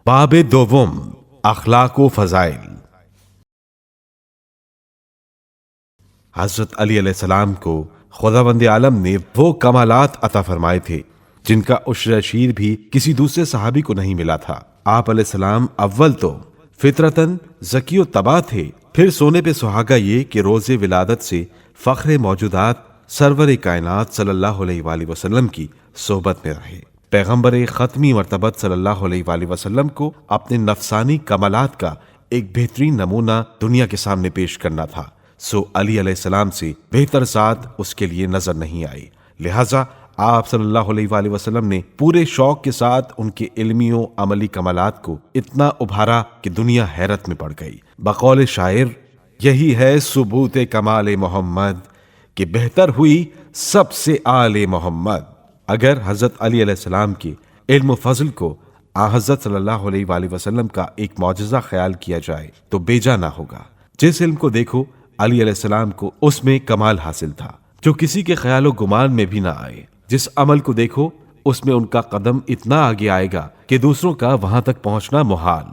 باب دوم اخلاق و فضائل۔ حضرت علی علیہ السلام کو خداوند عالم نے وہ کمالات عطا فرمائے تھے جن کا عشر اشیر بھی کسی دوسرے صحابی کو نہیں ملا تھا۔ آپ علیہ السلام اول تو فطرتاً ذکی و طبع تھے، پھر سونے پہ سہاگا یہ کہ روز ولادت سے فخر موجودات سرور کائنات صلی اللہ علیہ وآلہ وسلم کی صحبت میں رہے۔ پیغمبر ختمی مرتبت صلی اللہ علیہ وآلہ وسلم کو اپنے نفسانی کمالات کا ایک بہترین نمونہ دنیا کے سامنے پیش کرنا تھا، سو علی علیہ السلام سے بہتر ذات اس کے لیے نظر نہیں آئی، لہٰذا آپ صلی اللہ علیہ وآلہ وسلم نے پورے شوق کے ساتھ ان کے علمی و عملی کمالات کو اتنا ابھارا کہ دنیا حیرت میں پڑ گئی۔ بقول شاعر، یہی ہے ثبوت کمال محمد کہ بہتر ہوئی سب سے آل محمد۔ اگر حضرت علی علیہ السلام کے علم و فضل کو حضرت صلی اللہ علیہ وآلہ وسلم کا ایک معجزہ خیال کیا جائے تو بیجا نہ ہوگا۔ جس علم کو دیکھو علی علیہ السلام کو اس میں کمال حاصل تھا جو کسی کے خیال و گمان میں بھی نہ آئے۔ جس عمل کو دیکھو اس میں ان کا قدم اتنا آگے آئے گا کہ دوسروں کا وہاں تک پہنچنا محال۔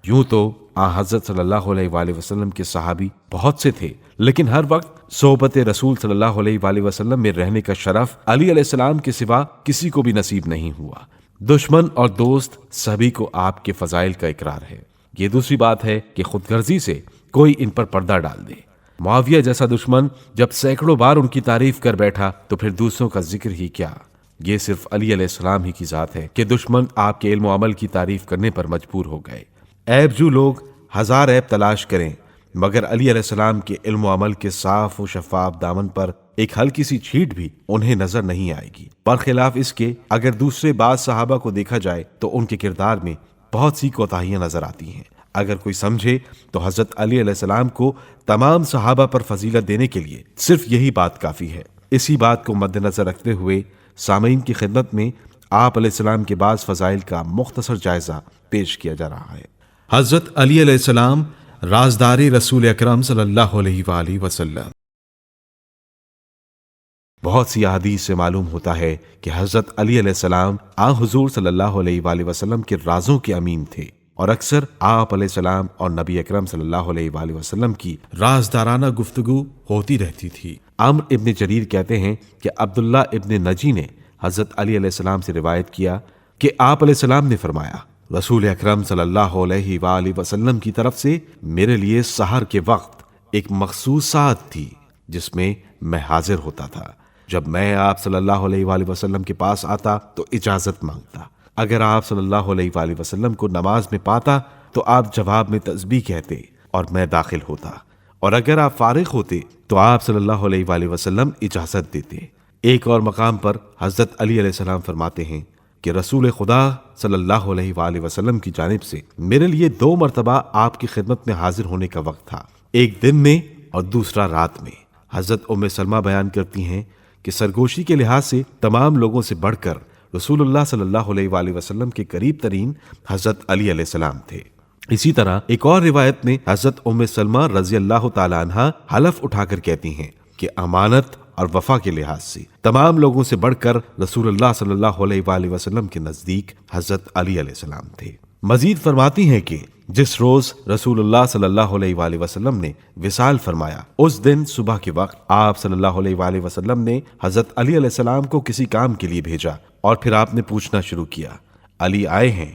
یوں تو حضرت صلی اللہ علیہ وآلہ وسلم کے صحابی بہت سے تھے، لیکن ہر وقت صحبت رسول صلی اللہ علیہ وآلہ وسلم میں رہنے کا شرف علی علیہ السلام کے سوا کسی کو بھی نصیب نہیں ہوا۔ دشمن اور دوست سبھی کو آپ کے فضائل کا اقرار ہے۔ یہ دوسری بات ہے کہ خود غرضی سے کوئی ان پر پردہ ڈال دے۔ معاویہ جیسا دشمن جب سینکڑوں بار ان کی تعریف کر بیٹھا تو پھر دوسروں کا ذکر ہی کیا۔ یہ صرف علی علیہ السلام ہی کی ذات ہے کہ دشمن آپ کے علم و عمل کی تعریف کرنے پر مجبور ہو گئے۔ عیب جو لوگ ہزار عیب تلاش کریں، مگر علی علیہ السلام کے علم و عمل کے صاف و شفاف دامن پر ایک ہلکی سی چھیٹ بھی انہیں نظر نہیں آئے گی۔ برخلاف اس کے اگر دوسرے بعض صحابہ کو دیکھا جائے تو ان کے کردار میں بہت سی کوتاہیاں نظر آتی ہیں۔ اگر کوئی سمجھے تو حضرت علی علیہ السلام کو تمام صحابہ پر فضیلت دینے کے لیے صرف یہی بات کافی ہے۔ اسی بات کو مد نظر رکھتے ہوئے سامعین کی خدمت میں آپ علیہ السلام کے بعض فضائل کا مختصر جائزہ پیش کیا جا رہا ہے۔ حضرت علی علیہ السلام رازدار رسول اکرم صلی اللہ علیہ وآلہ وسلم۔ بہت سی احادیث سے معلوم ہوتا ہے کہ حضرت علی علیہ السلام حضور صلی اللہ علیہ وآلہ وسلم کے رازوں کے امین تھے، اور اکثر آپ علیہ السلام اور نبی اکرم صلی اللہ علیہ وآلہ وسلم کی رازدارانہ گفتگو ہوتی رہتی تھی۔ عمرو ابن جریر کہتے ہیں کہ عبداللہ ابن نجی نے حضرت علی علیہ السلام سے روایت کیا کہ آپ علیہ السلام نے فرمایا، رسول اکرم صلی اللہ علیہ وآلہ وسلم کی طرف سے میرے لیے سحر کے وقت ایک مخصوص ساعت تھی جس میں میں حاضر ہوتا تھا۔ جب میں آپ صلی اللہ علیہ وآلہ وسلم کے پاس آتا تو اجازت مانگتا، اگر آپ صلی اللہ علیہ وآلہ وسلم کو نماز میں پاتا تو آپ جواب میں تسبیح کہتے اور میں داخل ہوتا، اور اگر آپ فارغ ہوتے تو آپ صلی اللہ علیہ وآلہ وسلم اجازت دیتے۔ ایک اور مقام پر حضرت علی علیہ السلام فرماتے ہیں کہ رسول خدا صلی اللہ علیہ وآلہ وسلم کی جانب سے میرے لیے 2 مرتبہ آپ کی خدمت میں حاضر ہونے کا وقت تھا، ایک دن میں اور دوسرا رات میں۔ حضرت ام سلمہ بیان کرتی ہیں کہ سرگوشی کے لحاظ سے تمام لوگوں سے بڑھ کر رسول اللہ صلی اللہ علیہ وآلہ وسلم کے قریب ترین حضرت علی علیہ السلام تھے۔ اسی طرح ایک اور روایت میں حضرت ام سلمہ رضی اللہ تعالی عنہا حلف اٹھا کر کہتی ہیں کہ امانت اور وفا کے لحاظ سے تمام لوگوں سے بڑھ کر رسول اللہ صلی اللہ علیہ وآلہ وسلم کے نزدیک حضرت علی علیہ السلام تھے۔ مزید فرماتی ہیں کہ جس روز رسول اللہ صلی اللہ علیہ وآلہ وسلم نے وصال فرمایا، اس دن صبح کے وقت آپ صلی اللہ علیہ وآلہ وسلم نے حضرت علی علیہ السلام کو کسی کام کے لیے بھیجا، اور پھر آپ نے پوچھنا شروع کیا، علی آئے ہیں؟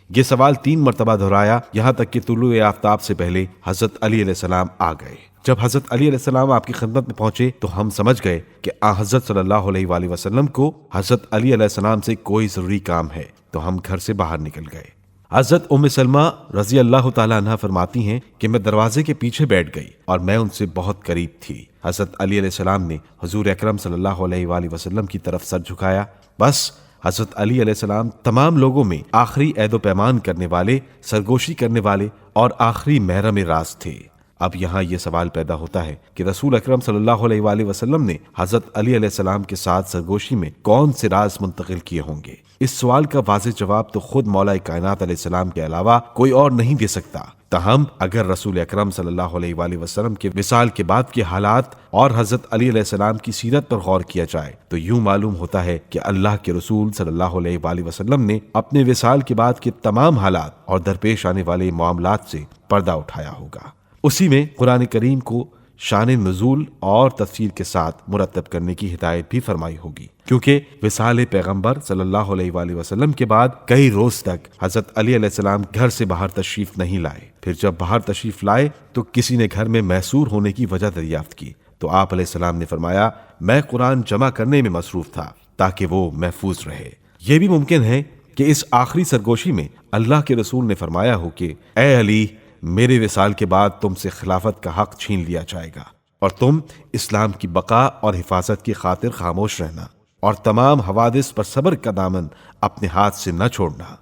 یہ سوال 3 مرتبہ دہرایا، یہاں تک کہ طلوع آفتاب سے پہلے حضرت علی علیہ السلام آ گئے۔ جب حضرت علی علیہ السلام آپ کی خدمت میں پہنچے تو ہم سمجھ گئے کہ حضرت صلی اللہ علیہ وآلہ وسلم کو حضرت علی علیہ السلام سے کوئی ضروری کام ہے، تو ہم گھر سے باہر نکل گئے۔ حضرت ام سلمہ رضی اللہ تعالی عنہ فرماتی ہیں کہ میں دروازے کے پیچھے بیٹھ گئی اور میں ان سے بہت قریب تھی۔ حضرت علی علیہ السلام نے حضور اکرم صلی اللہ علیہ وآلہ وسلم کی طرف سر جھکایا۔ بس حضرت علی علیہ السلام تمام لوگوں میں آخری عہد و پیمان کرنے والے، سرگوشی کرنے والے اور آخری محرم راز تھے۔ اب یہاں یہ سوال پیدا ہوتا ہے کہ رسول اکرم صلی اللہ علیہ وآلہ وسلم نے حضرت علی علیہ السلام کے ساتھ سرگوشی میں کون سے راز منتقل کیے ہوں گے؟ اس سوال کا واضح جواب تو خود مولا کائنات علیہ السلام کے علاوہ کوئی اور نہیں دے سکتا۔ تاہم اگر رسول اکرم صلی اللہ علیہ وآلہ وسلم کے وصال کے بعد کے حالات اور حضرت علی علیہ السلام کی سیرت پر غور کیا جائے تو یوں معلوم ہوتا ہے کہ اللہ کے رسول صلی اللہ علیہ وآلہ وسلم نے اپنے وصال کے بعد کے تمام حالات اور درپیش آنے والے معاملات سے پردہ اٹھایا ہوگا۔ اسی میں قرآن کریم کو شان نزول اور تفصیل کے ساتھ مرتب کرنے کی ہدایت بھی فرمائی ہوگی، کیونکہ وصال پیغمبر صلی اللہ علیہ وآلہ وسلم کے بعد کئی روز تک حضرت علی علیہ السلام گھر سے باہر تشریف نہیں لائے۔ پھر جب باہر تشریف لائے تو کسی نے گھر میں محصور ہونے کی وجہ دریافت کی تو آپ علیہ السلام نے فرمایا، میں قرآن جمع کرنے میں مصروف تھا تاکہ وہ محفوظ رہے۔ یہ بھی ممکن ہے کہ اس آخری سرگوشی میں اللہ کے رسول نے فرمایا ہو کہ اے علی، میرے وصال کے بعد تم سے خلافت کا حق چھین لیا جائے گا اور تم اسلام کی بقا اور حفاظت کی خاطر خاموش رہنا اور تمام حوادث پر صبر کا دامن اپنے ہاتھ سے نہ چھوڑنا۔